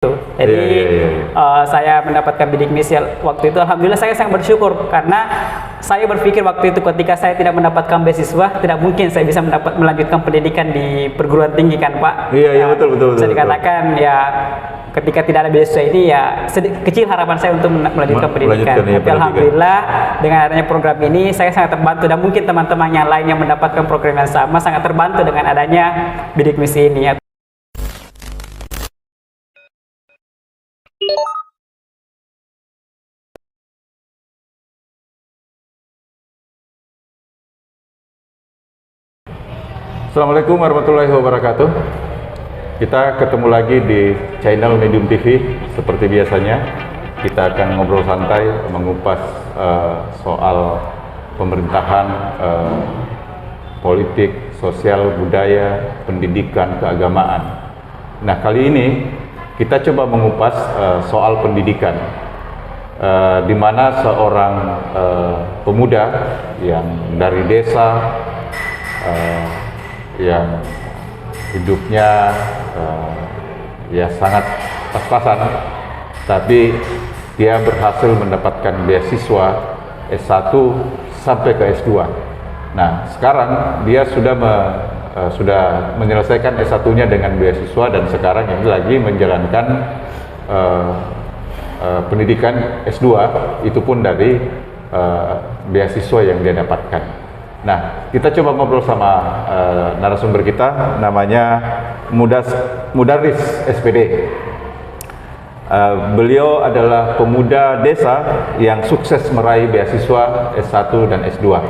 Jadi saya mendapatkan bidik misi waktu itu, alhamdulillah saya sangat bersyukur karena saya berpikir waktu itu ketika saya tidak mendapatkan beasiswa, tidak mungkin saya bisa melanjutkan pendidikan di perguruan tinggi kan Pak. Iya, betul. Bisa dikatakan ya ketika tidak ada beasiswa ini ya kecil harapan saya untuk melanjutkan pendidikan. Tapi alhamdulillah dengan adanya program ini saya sangat terbantu dan mungkin teman-teman yang lain yang mendapatkan program yang sama sangat terbantu dengan adanya bidik misi ini. Assalamualaikum warahmatullahi wabarakatuh. Kita ketemu lagi di channel Medium TV. Seperti biasanya, kita akan ngobrol santai, mengupas soal pemerintahan, politik, sosial, budaya, pendidikan, keagamaan. Nah, kali ini kita coba mengupas soal pendidikan, di mana seorang pemuda yang dari desa, yang hidupnya ya sangat pas-pasan, tapi dia berhasil mendapatkan beasiswa S1 sampai ke S2. Nah, sekarang dia sudah menyelesaikan S1-nya dengan beasiswa dan sekarang ini lagi menjalankan pendidikan S2, itu pun dari beasiswa yang dia dapatkan. Nah, kita coba ngobrol sama narasumber kita, namanya Mudaris SPD. Beliau adalah pemuda desa yang sukses meraih beasiswa S1 dan S2.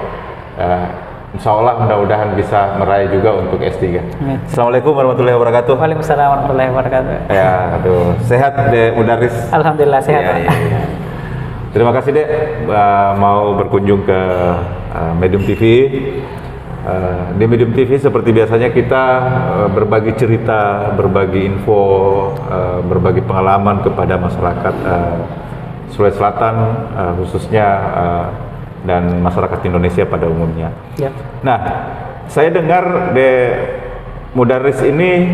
Insya Allah mudah-mudahan bisa meraih juga untuk S3. Assalamualaikum warahmatullahi wabarakatuh. Waalaikumsalam warahmatullahi wabarakatuh. Ya, aduh, sehat Dek Mudaris? Alhamdulillah sehat. Ya. Terima kasih Dek mau berkunjung ke Medium TV. Di Medium TV seperti biasanya kita berbagi cerita, berbagi info, berbagi pengalaman kepada masyarakat Sulawesi Selatan khususnya dan masyarakat Indonesia pada umumnya. Ya. Nah, saya dengar Mudaris ini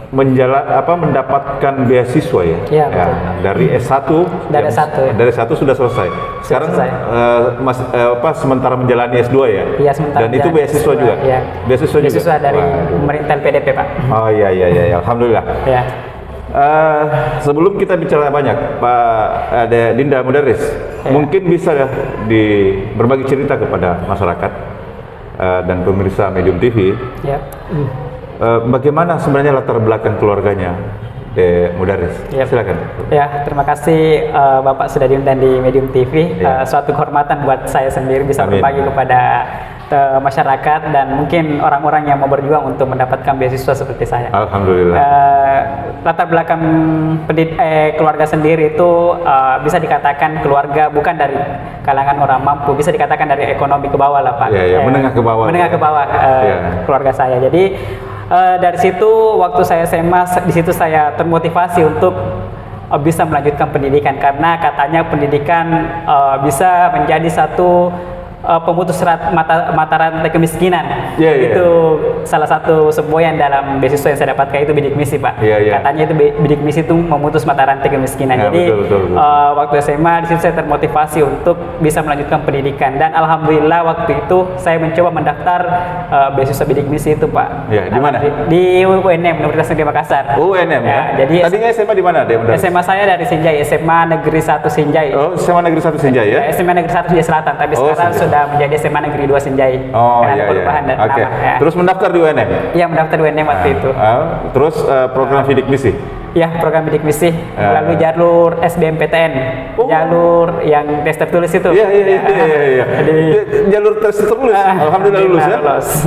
mendapatkan beasiswa ya, dari S1. Dari S1 sudah selesai. Sekarang sementara menjalani S2 ya. Iya, sementara. Dan itu beasiswa juga. Ya. Beasiswa dari pemerintahan PDP Pak. Oh iya, alhamdulillah. Ya. Sebelum kita bicara banyak, Pak Dinda Mudaris, mungkin bisa berbagi cerita kepada masyarakat dan pemirsa Medium TV. Ya. Bagaimana sebenarnya latar belakang keluarganya Mudaris? Ya. Silakan. Ya, terima kasih Bapak sudah diundang di Medium TV. Ya. Suatu kehormatan buat saya sendiri bisa berbagi kepada masyarakat dan mungkin orang-orang yang mau berjuang untuk mendapatkan beasiswa seperti saya. Alhamdulillah. Latar belakang keluarga sendiri itu bisa dikatakan keluarga bukan dari kalangan orang mampu, bisa dikatakan dari ekonomi ke bawah lah Pak. Menengah ke bawah. Menengah ke bawah keluarga saya. Jadi dari situ waktu saya SMA, di situ saya termotivasi untuk bisa melanjutkan pendidikan karena katanya pendidikan bisa menjadi satu pemutus mata rantai kemiskinan. Itu salah satu semboyan dalam beasiswa yang saya dapatkan itu bidik misi Pak. Katanya itu bidik misi itu memutus mata rantai kemiskinan. Jadi betul. Waktu SMA di situ saya termotivasi untuk bisa melanjutkan pendidikan dan alhamdulillah waktu itu saya mencoba mendaftar beasiswa bidik misi itu Pak. Di mana? Di UNM, Universitas Negeri Makassar. UNM ya. Jadi tadinya SMA di mana deh? SMA saya dari Sinjai, SMA Negeri 1 Sinjai. Oh, SMA Negeri 1 Sinjai ya? SMA Negeri 1 Sinjai Selatan, tapi sekarang sudah menjadi SMA Negeri 2 Sinjai. Oh iya. Oke. Terus mendaftar di UNM? Iya, mendaftar di UNM waktu itu. Terus program bidik misi? Ya, program bidik misi melalui jalur SBMPTN, jalur yang tes tertulis itu. Iya. Jalur tes tertulis. Alhamdulillah lulus ya.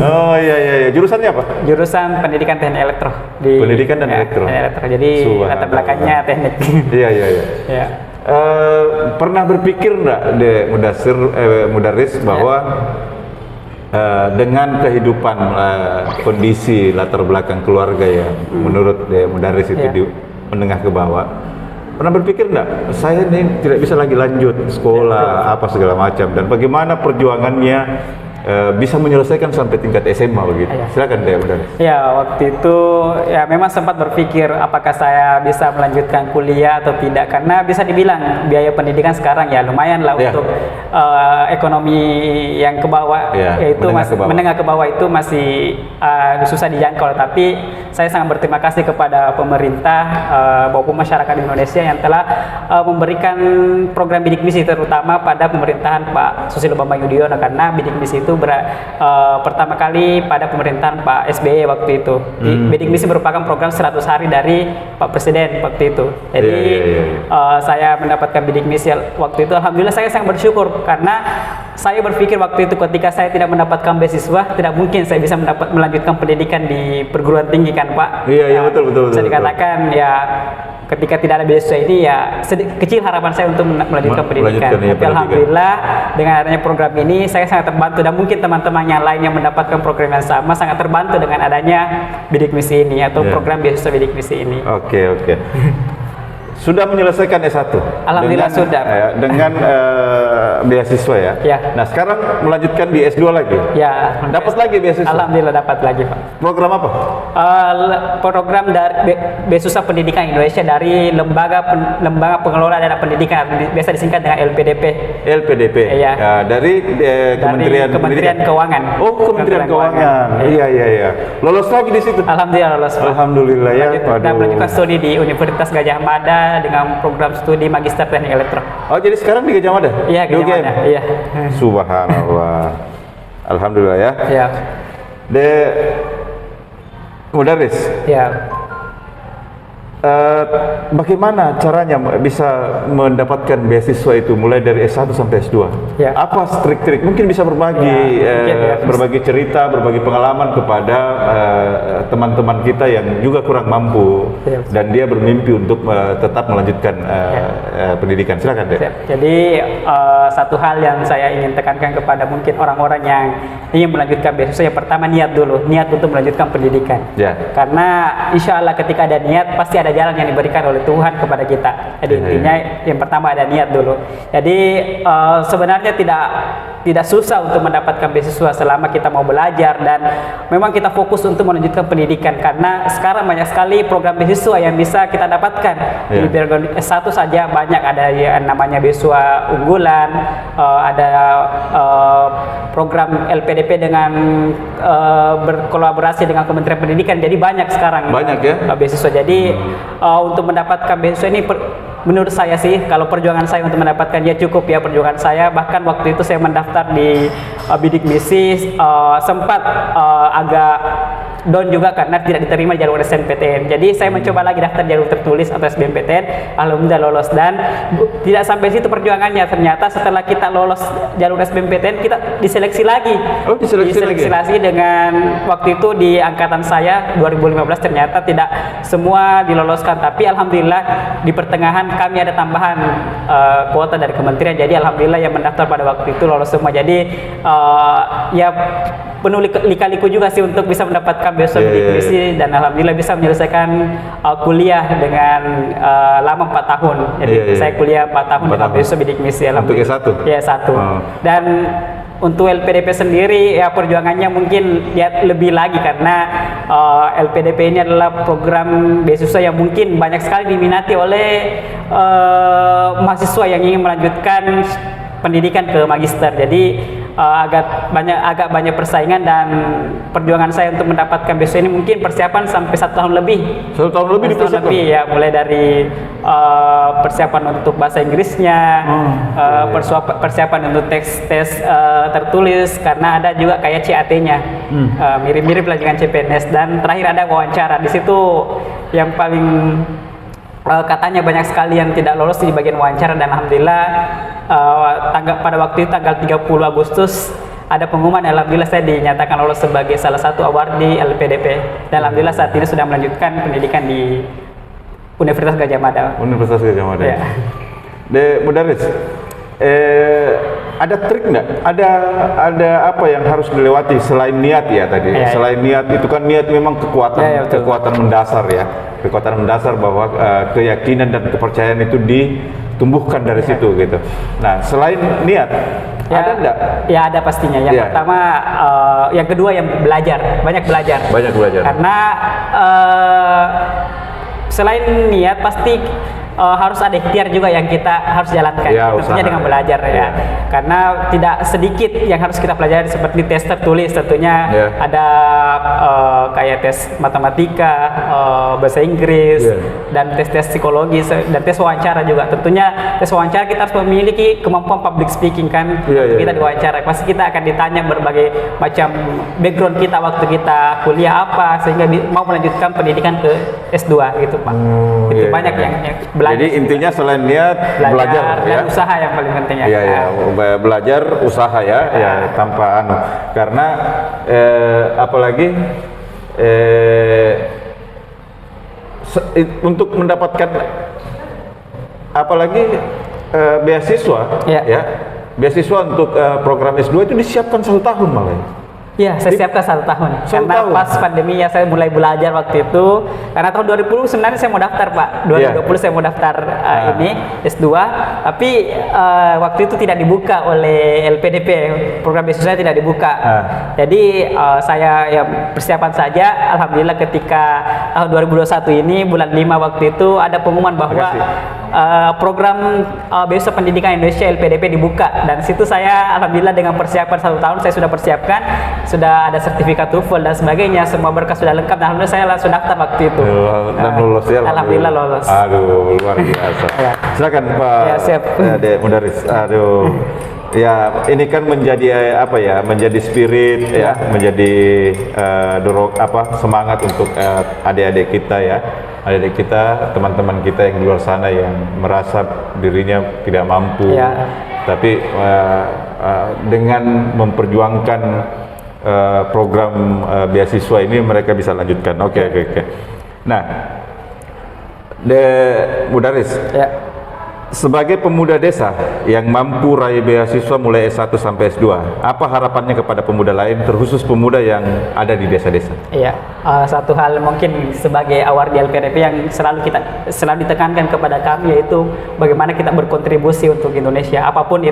Oh iya. Jurusannya apa? Jurusan Pendidikan Teknik Elektro. Pendidikan dan Elektro. Jadi latar belakangnya teknik. Iya. Pernah berpikir enggak Mudaris bahwa dengan kehidupan kondisi latar belakang keluarga yang menurut Mudaris itu di menengah ke bawah, pernah berpikir enggak saya ini tidak bisa lagi lanjut sekolah apa segala macam, dan bagaimana perjuangannya bisa menyelesaikan sampai tingkat SMA begitu. Silakan deh, benar. Ya, waktu itu ya memang sempat berpikir apakah saya bisa melanjutkan kuliah atau tidak, karena bisa dibilang biaya pendidikan sekarang ya lumayan lah untuk ekonomi yang ke bawah, yaitu menengah ke bawah itu masih susah dijangkau. Tapi saya sangat berterima kasih kepada pemerintah maupun masyarakat Indonesia yang telah memberikan program bidik misi, terutama pada pemerintahan Pak Susilo Bambang Yudhoyono, karena bidik misi itu pertama kali pada pemerintahan Pak SBY waktu itu. Bidik misi merupakan program 100 hari dari Pak Presiden waktu itu. Jadi saya mendapatkan bidik misi waktu itu, alhamdulillah saya sangat bersyukur, karena saya berpikir waktu itu ketika saya tidak mendapatkan beasiswa, tidak mungkin saya bisa melanjutkan pendidikan di perguruan tinggi kan Pak. Iya, betul. Bisa dikatakan ya ketika tidak ada beasiswa ini ya kecil harapan saya untuk melanjutkan pendidikan. Tapi alhamdulillah dengan adanya program ini saya sangat terbantu, dan mungkin teman-teman yang lain yang mendapatkan program yang sama sangat terbantu dengan adanya bidik misi ini atau program beasiswa bidik misi ini. Oke. Sudah menyelesaikan S1? Alhamdulillah sudah. Dengan beasiswa ya? Nah sekarang melanjutkan di S2 lagi? Ya. Dapat lagi beasiswa? Alhamdulillah dapat lagi Pak. Program apa? Program dari Beasiswa Pendidikan Indonesia dari Lembaga Pengelola Dana Pendidikan, biasa disingkat dengan LPDP. LPDP? Ya, dari Kementerian Keuangan. Oh, Kementerian Keuangan. Iya. Lolos lagi di situ? Alhamdulillah lolos Pak. Alhamdulillah ya. Dan melanjutkan studi di Universitas Gadjah Mada dengan program studi Magister Teknik Elektro. Oh, jadi sekarang di Gadjah Mada? Iya, Gadjah Mada. Iya. Subhanallah. Alhamdulillah ya. Iya. Mudaris. Ya. Bagaimana caranya bisa mendapatkan beasiswa itu mulai dari S1 sampai S2? Apa trik-trik? Mungkin bisa berbagi berbagi cerita, berbagi pengalaman kepada teman-teman kita yang juga kurang mampu dan dia bermimpi untuk tetap melanjutkan pendidikan. Silakan deh. Jadi satu hal yang saya ingin tekankan kepada mungkin orang-orang yang ingin melanjutkan beasiswa, yang pertama niat dulu, niat untuk melanjutkan pendidikan. Karena insya Allah ketika ada niat pasti ada jalan yang diberikan oleh Tuhan kepada kita. Jadi intinya yang pertama ada niat dulu. Jadi sebenarnya tidak susah untuk mendapatkan beasiswa selama kita mau belajar dan memang kita fokus untuk melanjutkan pendidikan, karena sekarang banyak sekali program beasiswa yang bisa kita dapatkan. Di program S1 saja banyak, ada yang namanya beasiswa unggulan, ada program LPDP dengan berkolaborasi dengan Kementerian Pendidikan. Jadi banyak sekarang beasiswa. Jadi untuk mendapatkan beasiswa ini menurut saya sih, kalau perjuangan saya untuk mendapatkan ya cukup ya perjuangan saya. Bahkan waktu itu saya mendaftar di bidik misi sempat agak down juga karena tidak diterima jalur SNMPTN. Jadi saya mencoba lagi daftar jalur tertulis atau SBMPTN, alhamdulillah lolos. Dan tidak sampai situ perjuangannya, ternyata setelah kita lolos jalur SBMPTN kita diseleksi lagi. Diseleksi lagi dengan waktu itu di angkatan saya 2015 ternyata tidak semua diloloskan, tapi alhamdulillah di pertengahan kami ada tambahan kuota dari kementerian. Jadi alhamdulillah yang mendaftar pada waktu itu lolos semua. Jadi ya penuh lika-liku juga sih untuk bisa mendapatkan beasiswa bidik misi, dan alhamdulillah bisa menyelesaikan kuliah dengan lama 4 tahun. Jadi saya kuliah 4 tahun dengan beasiswa bidik misi. Untuk S1? Ya, S1. Dan untuk LPDP sendiri ya perjuangannya mungkin ya lebih lagi, karena LPDP ini adalah program beasiswa yang mungkin banyak sekali diminati oleh mahasiswa yang ingin melanjutkan pendidikan ke magister. Jadi agak banyak persaingan, dan perjuangan saya untuk mendapatkan beasiswa ini mungkin persiapan sampai 1 tahun lebih. 1 tahun lebih dipersiapkan? Ya, mulai dari persiapan untuk bahasa Inggrisnya, persiapan untuk tes tertulis, karena ada juga kayak CAT-nya, mirip-mirip lah dengan CPNS, dan terakhir ada wawancara. Di situ yang paling katanya banyak sekali yang tidak lolos di bagian wawancara, dan alhamdulillah pada waktu itu tanggal 30 Agustus ada pengumuman, alhamdulillah saya dinyatakan lolos sebagai salah satu award di LPDP, dan alhamdulillah saat ini sudah melanjutkan pendidikan di Universitas Gadjah Mada. Universitas Gadjah Mada. Ya. Mudaris, ada trik nggak? Ada apa yang harus dilewati selain niat ya tadi? Selain niat itu kan niat memang kekuatan mendasar ya. Kekuatan mendasar bahwa keyakinan dan kepercayaan itu ditumbuhkan dari situ gitu. Nah, selain niat, Ya, ada enggak? Ya ada pastinya. Yang pertama, yang kedua yang belajar, banyak belajar. Banyak belajar. Karena selain niat pasti harus ada ikhtiar juga yang kita harus jalankan. Ya, tentunya usaha. dengan belajar ya. Karena tidak sedikit yang harus kita pelajari seperti tes tertulis tentunya ada kayak tes matematika, bahasa Inggris dan tes-tes psikologi dan tes wawancara juga. Tentunya tes wawancara kita harus memiliki kemampuan public speaking kan. Kita diwawancara pasti kita akan ditanya berbagai macam background kita waktu kita kuliah apa sehingga mau melanjutkan pendidikan ke S2 gitu Pak. Itu banyak yang belajar. Jadi intinya selain niat belajar dan usaha yang paling penting ya. Iya, belajar usaha ya tanpa karena apalagi untuk mendapatkan apalagi beasiswa beasiswa untuk program S2 itu disiapkan 1 tahun malah. Iya, saya siapkan 1 tahun. Karena pas pandemi ya saya mulai belajar waktu itu. Karena tahun 2020 sebenarnya saya mau daftar Pak. 2020 saya mau daftar ini S2. Tapi waktu itu tidak dibuka oleh LPDP. Program beasiswa tidak dibuka. Jadi saya ya persiapan saja. Alhamdulillah ketika tahun 2021 ini bulan 5 waktu itu ada pengumuman bahwa program beasiswa pendidikan Indonesia LPDP dibuka. Dan situ saya alhamdulillah dengan persiapan 1 tahun saya sudah persiapkan. Sudah ada sertifikat TOEFL dan sebagainya, semua berkas sudah lengkap. Dan alhamdulillah saya langsung daftar waktu itu. Dan lulus ya? Alhamdulillah lolos. Aduh, luar biasa. Silakan Pak Dek Mudaris. Aduh. Ya, ini kan menjadi apa ya? Menjadi spirit ya, menjadi semangat untuk adik-adik kita ya. Adik-adik kita, teman-teman kita yang di luar sana yang merasa dirinya tidak mampu. Tapi dengan memperjuangkan program beasiswa ini mereka bisa lanjutkan. Oke. Nah, Mudaris, sebagai pemuda desa yang mampu raih beasiswa mulai S1 sampai S2, apa harapannya kepada pemuda lain, terkhusus pemuda yang ada di desa-desa? Iya, satu hal mungkin sebagai awar di LPDP yang selalu ditekankan kepada kami yaitu bagaimana kita berkontribusi untuk Indonesia. Apapun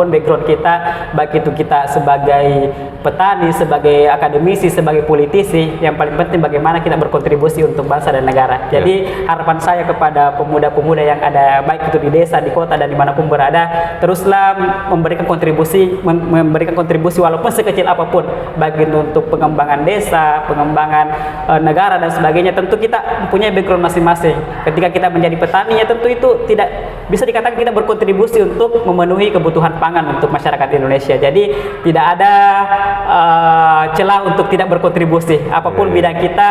background kita, baik itu kita sebagai petani, sebagai akademisi, sebagai politisi, yang paling penting bagaimana kita berkontribusi untuk bangsa dan negara. Jadi harapan saya kepada pemuda-pemuda yang ada baik itu di desa, di kota dan dimanapun berada, teruslah memberikan kontribusi walaupun sekecil apapun, baik itu untuk pengembangan desa, pengembangan negara dan sebagainya. Tentu kita mempunyai background masing-masing. Ketika kita menjadi petani ya tentu itu tidak bisa dikatakan kita berkontribusi untuk memenuhi kebutuhan pangan untuk masyarakat Indonesia. Jadi tidak ada celah untuk tidak berkontribusi apapun bidang kita,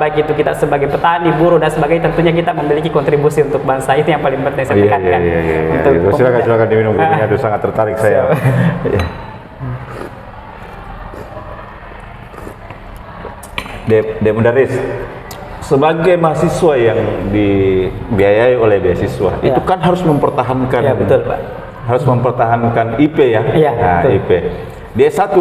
baik itu kita sebagai petani, buruh dan sebagainya, tentunya kita memiliki kontribusi untuk bangsa. Itu yang paling penting saya tekankan. Silakan diminum. Aduh, sangat tertarik saya. Dek Mudaris, sebagai mahasiswa yang dibiayai oleh beasiswa, itu kan harus mempertahankan. Ya, betul, Pak. Harus mempertahankan IP ya. Iya, betul. IP. Di S1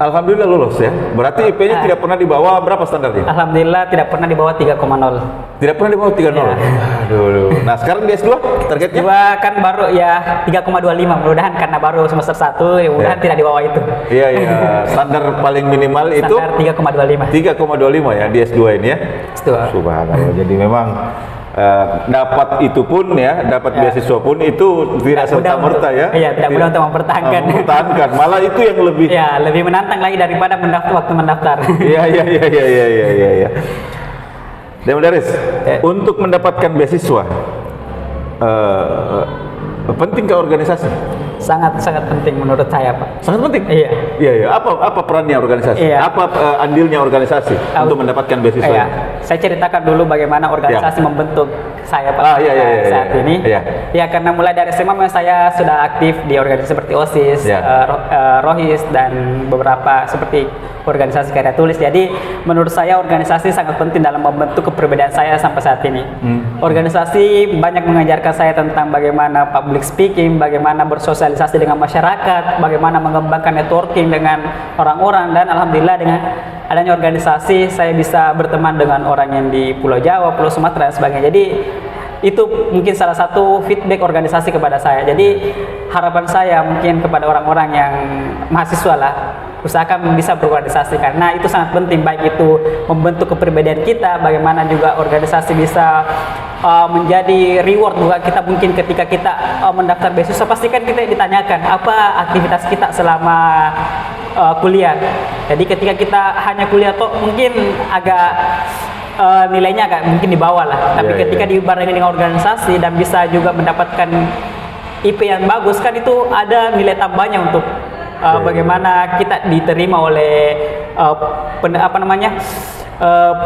alhamdulillah lulus ya. Berarti IP-nya tidak pernah di bawah berapa standarnya? Alhamdulillah tidak pernah di bawah 3,0. Tidak pernah di bawah 3,0. Aduh. Nah, sekarang di S2 targetnya? Kan baru ya 3,25. Mudah-mudahan karena baru semester 1, mudah-mudahan tidak di bawah itu. Iya. Standar paling minimal itu standar 3,25. 3,25 ya di S2 ini ya. S2. Subhanallah. Jadi memang dapat itu pun ya, dapat beasiswa pun itu tidak serta-merta ya. Iya, tidak mudah untuk mempertahankan. Malah itu yang lebih lebih menantang lagi daripada waktu mendaftar. Iya. Dan Mudaris, untuk mendapatkan beasiswa penting ke organisasi? Sangat penting menurut saya, Pak. Sangat penting? Iya. Apa perannya organisasi? Apa andilnya organisasi untuk mendapatkan beasiswa? Saya ceritakan dulu bagaimana organisasi membentuk saya Pak saat ini. Ya, karena mulai dari SMA saya sudah aktif di organisasi seperti OSIS, Rohis dan beberapa seperti organisasi karya tulis. Jadi menurut saya organisasi sangat penting dalam membentuk kepribadian saya sampai saat ini. Organisasi banyak mengajarkan saya tentang bagaimana public speaking, bagaimana bersosialisasi dengan masyarakat, bagaimana mengembangkan networking dengan orang-orang, dan alhamdulillah dengan adanya organisasi saya bisa berteman dengan orang yang di Pulau Jawa, Pulau Sumatera dan sebagainya. Jadi itu mungkin salah satu feedback organisasi kepada saya. Jadi harapan saya mungkin kepada orang-orang yang mahasiswa lah, usahakan bisa berorganisasi karena itu sangat penting, baik itu membentuk kepribadian kita, bagaimana juga organisasi bisa menjadi reward juga kita. Mungkin ketika kita mendaftar beasiswa pasti kan kita ditanyakan apa aktivitas kita selama kuliah. Jadi ketika kita hanya kuliah toh mungkin agak nilainya agak mungkin di bawah lah. Tapi ketika dibarengi dengan organisasi dan bisa juga mendapatkan IP yang bagus kan itu ada nilai tambahnya untuk bagaimana kita diterima oleh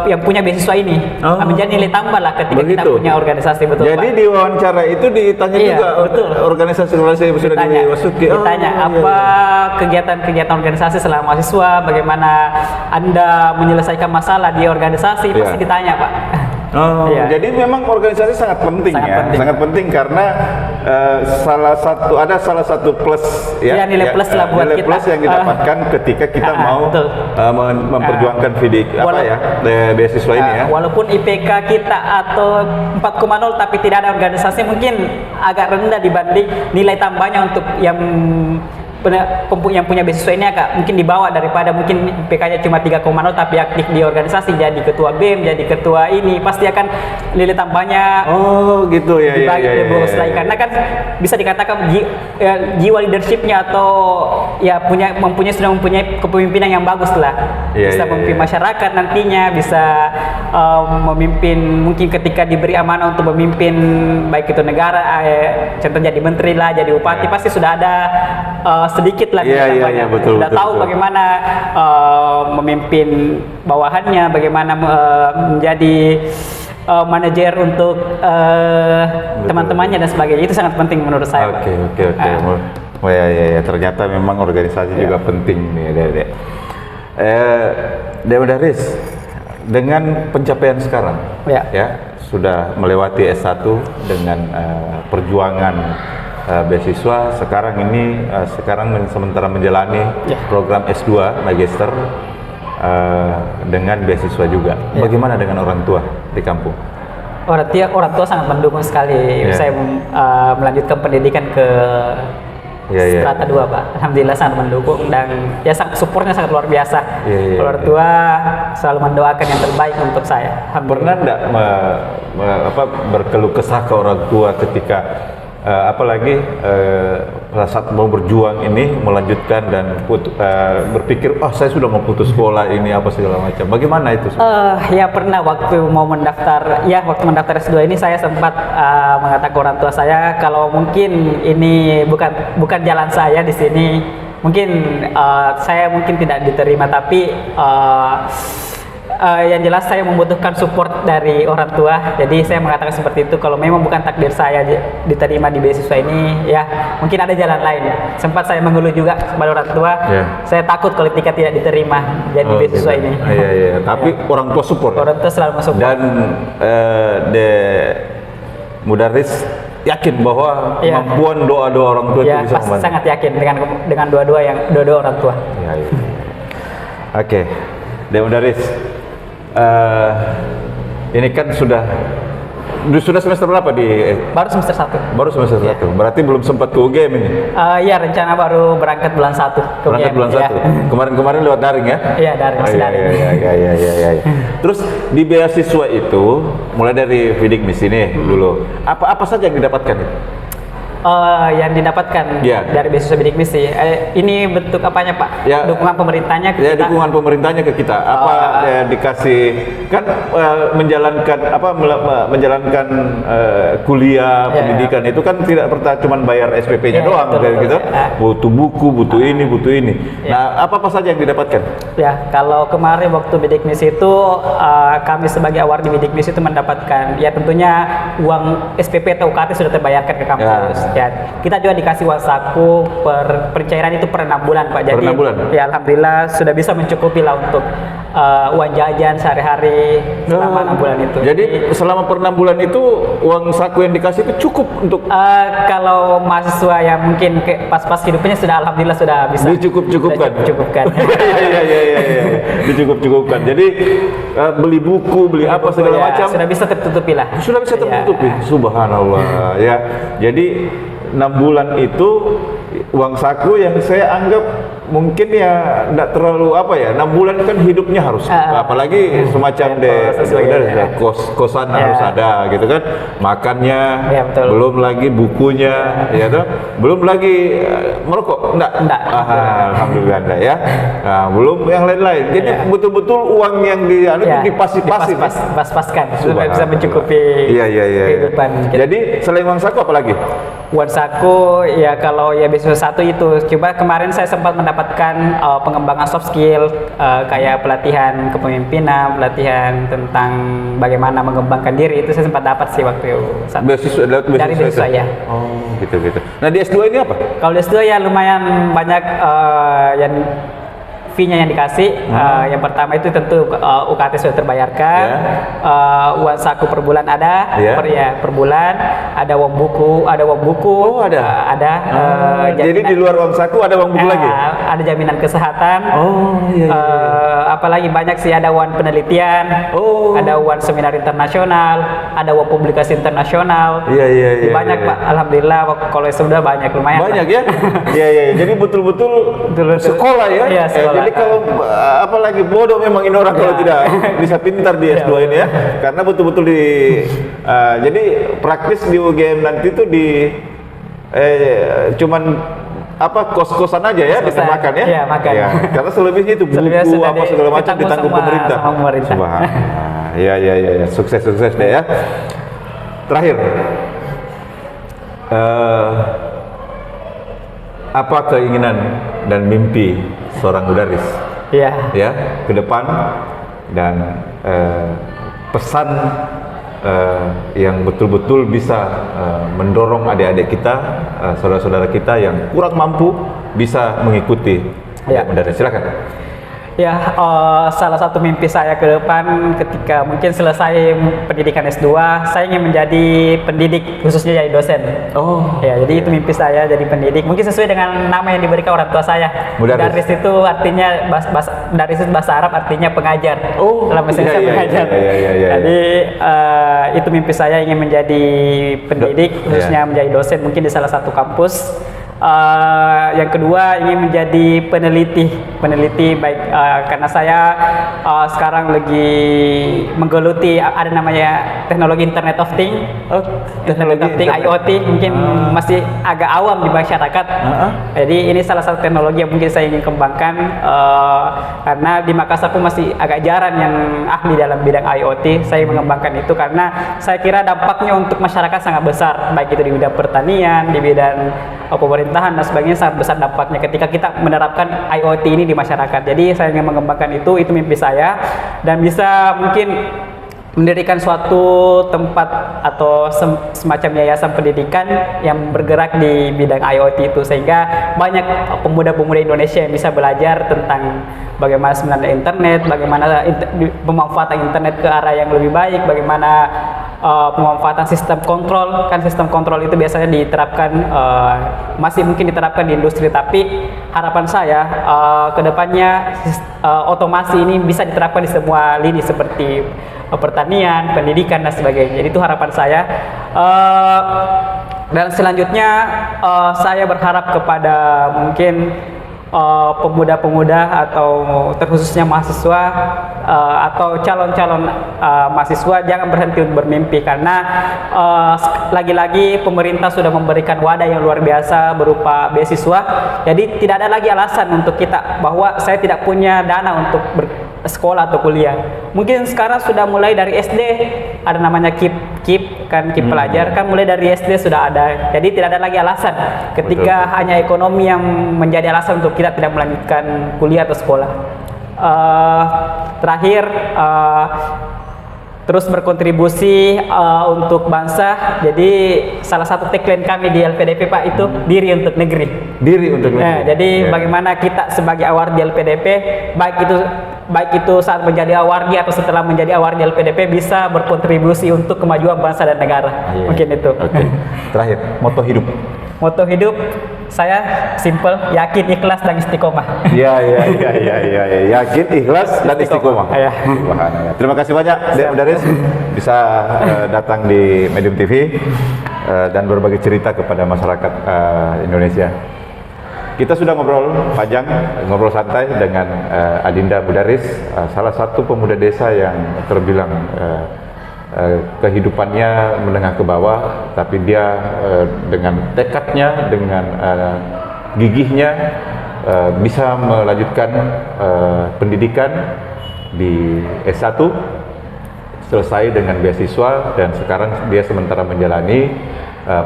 yang punya beasiswa ini. Menjadi nilai tambah lah ketika kita punya organisasi, betul. Jadi Pak. di wawancara itu ditanya juga betul. organisasi yang sudah dimasuki. Ditanya apa kegiatan-kegiatan organisasi selama mahasiswa, bagaimana Anda menyelesaikan masalah di organisasi, pasti ditanya, Pak. Jadi memang organisasi sangat penting, sangat penting karena salah satu plus nilai plus lah buat nilai kita. Plus yang didapatkan ketika kita mau memperjuangkan beasiswa ini ya. Walaupun IPK kita atau 4,0 tapi tidak ada organisasi mungkin agak rendah dibanding nilai tambahnya untuk yang punya beasiswa ini agak mungkin di bawah daripada mungkin IPK-nya cuma 3,0 tapi aktif di organisasi, jadi ketua BEM, jadi ketua ini, pasti akan nilai tambahnya gitu ya. Dibagi bagus lagi karena kan bisa dikatakan jiwa leadershipnya atau ya sudah mempunyai kepemimpinan yang bagus lah. Bisa memimpin masyarakat nantinya, bisa memimpin mungkin ketika diberi amanah untuk memimpin baik itu negara, contoh jadi menteri lah, jadi bupati, pasti sudah ada sedikit lah betul, sudah tahu bagaimana memimpin bawahannya, bagaimana menjadi manajer untuk teman-temannya dan sebagainya. Itu sangat penting menurut saya. Oke. Ternyata memang organisasi juga penting nih, Dek. Dek Mudaris, dengan pencapaian sekarang sudah melewati S1 dengan perjuangan beasiswa, sekarang sementara menjalani program S2 Magister dengan beasiswa juga. Bagaimana dengan orang tua di kampung? Orang tua sangat mendukung sekali saya melanjutkan pendidikan ke strata 2, Pak. Alhamdulillah sangat mendukung dan supportnya sangat luar biasa. Orang tua selalu mendoakan yang terbaik untuk saya. Pernah enggak berkeluh kesah ke orang tua ketika apalagi saat mau berjuang ini melanjutkan dan berpikir saya sudah mau putus sekolah ini apa segala macam, bagaimana itu? Pernah waktu mendaftar S2 ini saya sempat mengatakan ke orang tua saya kalau mungkin ini bukan jalan saya di sini, mungkin saya mungkin tidak diterima, tapi yang jelas saya membutuhkan support dari orang tua. Jadi saya mengatakan seperti itu, kalau memang bukan takdir saya diterima di beasiswa ini, ya mungkin ada jalan lain. Sempat saya mengeluh juga kepada orang tua, saya takut kalau ketika tidak diterima jadi beasiswa ini. Tapi orang tua support. Orang tua selalu support. Dan Mudaris yakin bahwa kemampuan doa-doa orang tua itu bisa membantu. Sangat yakin dengan dua-dua orang tua. Oke. Dek Mudaris, ini kan sudah semester berapa di? Baru semester 1. Baru semester 1. Berarti belum sempat ke UGM ini? Rencana baru berangkat bulan 1 ke berangkat UGM. Bulan 1. Kemarin lewat daring ya? Iya, daring. Iya. Terus di beasiswa itu mulai dari Fidikmis ini dulu. Apa saja yang didapatkan? Yang didapatkan dari beasiswa bidik misi, ini bentuk apanya, Pak? Dukungan pemerintahnya ke kita? Dukungan pemerintahnya ke kita. Dikasih kan menjalankan kuliah pendidikan itu kan tidak cuma bayar SPP-nya doang, gitu. Butuh buku, butuh ini. Nah, apa saja yang didapatkan? Kalau kemarin waktu bidik misi itu kami sebagai award di bidik misi itu mendapatkan tentunya uang SPP atau UKT sudah terbayarkan ke kampus. Ya, kita juga dikasih uang saku per cairan itu per 6 bulan Pak. Jadi Per 6 bulan? ya alhamdulillah sudah bisa mencukupi lah untuk uang jajan sehari-hari selama 6 bulan itu. Jadi selama per 6 bulan itu uang saku yang dikasih itu cukup untuk kalau mahasiswa yang mungkin pas-pas hidupnya sudah alhamdulillah sudah bisa dicukup-cukupkan. Cukupkan. Iya. Dicukup-cukupkan. Jadi beli buku, beli apa segala macam sudah bisa tertutupi lah. Sudah bisa tertutupi. Subhanallah ya. Jadi 6 bulan itu uang saku yang saya anggap mungkin ya tidak terlalu apa ya, 6 bulan kan hidupnya harus apalagi semacam kos-kosan harus ada gitu kan, makannya belum lagi bukunya ya toh, belum lagi merokok enggak. Alhamdulillah enggak ya. Nah, belum yang lain-lain. Jadi betul-betul uang yang dipasi-pasi pas-paskan supaya bisa mencukupi kehidupan. Jadi selain uang saku apa lagi? Uang saku ya kalau ya beasiswa 1 itu. Coba kemarin saya sempat mendapatkan pengembangan soft skill kayak pelatihan kepemimpinan, pelatihan tentang bagaimana mengembangkan diri, itu saya sempat dapat sih waktu beasiswa dari beasiswa ya. Oh, gitu. Nah, di S2 ini apa? Kalau di S2 ya lumayan banyak yang fee-nya yang dikasih. Yang pertama itu tentu UKT sudah terbayarkan, uang saku per bulan ada, per bulan ada uang buku, Oh, ada. Jadi di luar uang saku ada uang buku lagi? Ada jaminan kesehatan. Apalagi banyak sih, ada uang penelitian, ada uang seminar internasional, ada uang publikasi internasional. Iya. Banyak Pak, alhamdulillah kalau sudah banyak, lumayan. Banyak ya? Iya. Jadi betul-betul sekolah ya? Iya, sekolah. Jadi kalau apalagi bodoh memang ini orang kalau tidak bisa pintar di S2 ini ya, karena betul-betul jadi praktis di UGM nanti itu cuman kos-kosan aja ya, bisa makan ya? Iya, makan. Ya, karena selebihnya itu buku apa segala macam ditanggung pemerintah. Subhanallah. Iya. Sukses deh ya. Terakhir, apa keinginan dan mimpi seorang Mudarris ya ke depan, dan pesan yang betul-betul bisa mendorong adik-adik kita, saudara-saudara kita yang kurang mampu bisa mengikuti Mudarris? Silakan. Ya, salah satu mimpi saya ke depan ketika mungkin selesai pendidikan S2, saya ingin menjadi pendidik, khususnya jadi dosen. Ya, jadi itu mimpi saya, jadi pendidik. Mungkin sesuai dengan nama yang diberikan orang tua saya. Mudarris itu artinya bahasa Arab artinya pengajar. Dalam bahasa Indonesia pengajar. Jadi itu mimpi saya, ingin menjadi pendidik, khususnya menjadi dosen mungkin di salah satu kampus. Yang kedua, ingin menjadi peneliti baik karena saya sekarang lagi menggeluti ada namanya teknologi Internet of Things, IoT, mungkin masih agak awam di masyarakat. Jadi ini salah satu teknologi yang mungkin saya ingin kembangkan, karena di Makassar pun masih agak jarang yang ahli dalam bidang IoT. Saya mengembangkan itu karena saya kira dampaknya untuk masyarakat sangat besar, baik itu di bidang pertanian, di bidang pemerintahan dan sebagainya, sangat besar dampaknya ketika kita menerapkan IoT ini di masyarakat. Jadi saya ingin mengembangkan itu mimpi saya, dan bisa mungkin mendirikan suatu tempat atau semacam yayasan pendidikan yang bergerak di bidang IoT itu, sehingga banyak pemuda-pemuda Indonesia yang bisa belajar tentang bagaimana sebenarnya internet, bagaimana pemanfaatan internet ke arah yang lebih baik, bagaimana pemanfaatan sistem kontrol. Kan sistem kontrol itu biasanya diterapkan, masih mungkin diterapkan di industri, tapi harapan saya kedepannya otomasi ini bisa diterapkan di semua lini seperti pertanian, pendidikan dan sebagainya. Jadi itu harapan saya. Dan selanjutnya saya berharap kepada mungkin pemuda-pemuda atau terkhususnya mahasiswa atau calon-calon mahasiswa, jangan berhenti untuk bermimpi, karena lagi-lagi pemerintah sudah memberikan wadah yang luar biasa berupa beasiswa. Jadi tidak ada lagi alasan untuk kita bahwa saya tidak punya dana untuk sekolah atau kuliah. Mungkin sekarang sudah mulai dari SD ada namanya KIP pelajar, kan mulai dari SD sudah ada. Jadi tidak ada lagi alasan ketika hanya ekonomi yang menjadi alasan untuk kita tidak melanjutkan kuliah atau sekolah. Terakhir, terus berkontribusi untuk bangsa. Jadi salah satu tagline kami di LPDP Pak itu diri untuk negeri. Diri untuk negeri. Nah, jadi bagaimana kita sebagai award di LPDP, baik itu saat menjadi awardi atau setelah menjadi awardi LPDP bisa berkontribusi untuk kemajuan bangsa dan negara. Mungkin itu. Oke. Terakhir, moto hidup. Moto hidup saya simple, yakin, ikhlas, dan istiqomah. Iya. Yakin, ikhlas, dan istiqomah. Ya. Terima kasih banyak, Dek Mudaris, bisa datang di Medium TV dan berbagi cerita kepada masyarakat Indonesia. Kita sudah ngobrol panjang, ngobrol santai dengan Adinda Mudaris, salah satu pemuda desa yang terbilang kehidupannya menengah ke bawah, tapi dia dengan tekadnya, dengan gigihnya bisa melanjutkan pendidikan di S1, selesai dengan beasiswa, dan sekarang dia sementara menjalani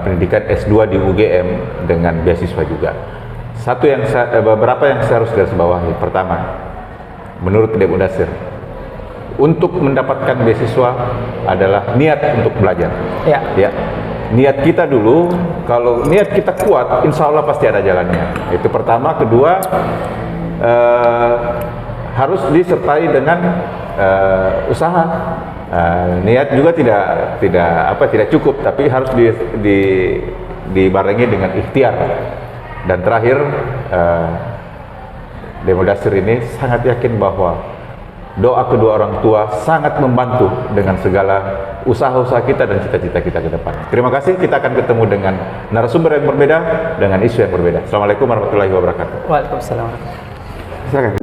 pendidikan S2 di UGM dengan beasiswa juga. Beberapa yang saya harus garis bawahi. Pertama, menurut Dek Mudasir, untuk mendapatkan beasiswa adalah niat untuk belajar. Ya. Niat kita dulu, kalau niat kita kuat, insya Allah pasti ada jalannya. Itu pertama. Kedua, harus disertai dengan usaha. Niat juga tidak cukup, tapi harus dibarengi dengan ikhtiar. Dan terakhir, Dek Mudasir ini sangat yakin bahwa doa kedua orang tua sangat membantu dengan segala usaha-usaha kita dan cita-cita kita ke depan. Terima kasih, kita akan ketemu dengan narasumber yang berbeda, dengan isu yang berbeda. Assalamualaikum warahmatullahi wabarakatuh. Waalaikumsalam. Silakan.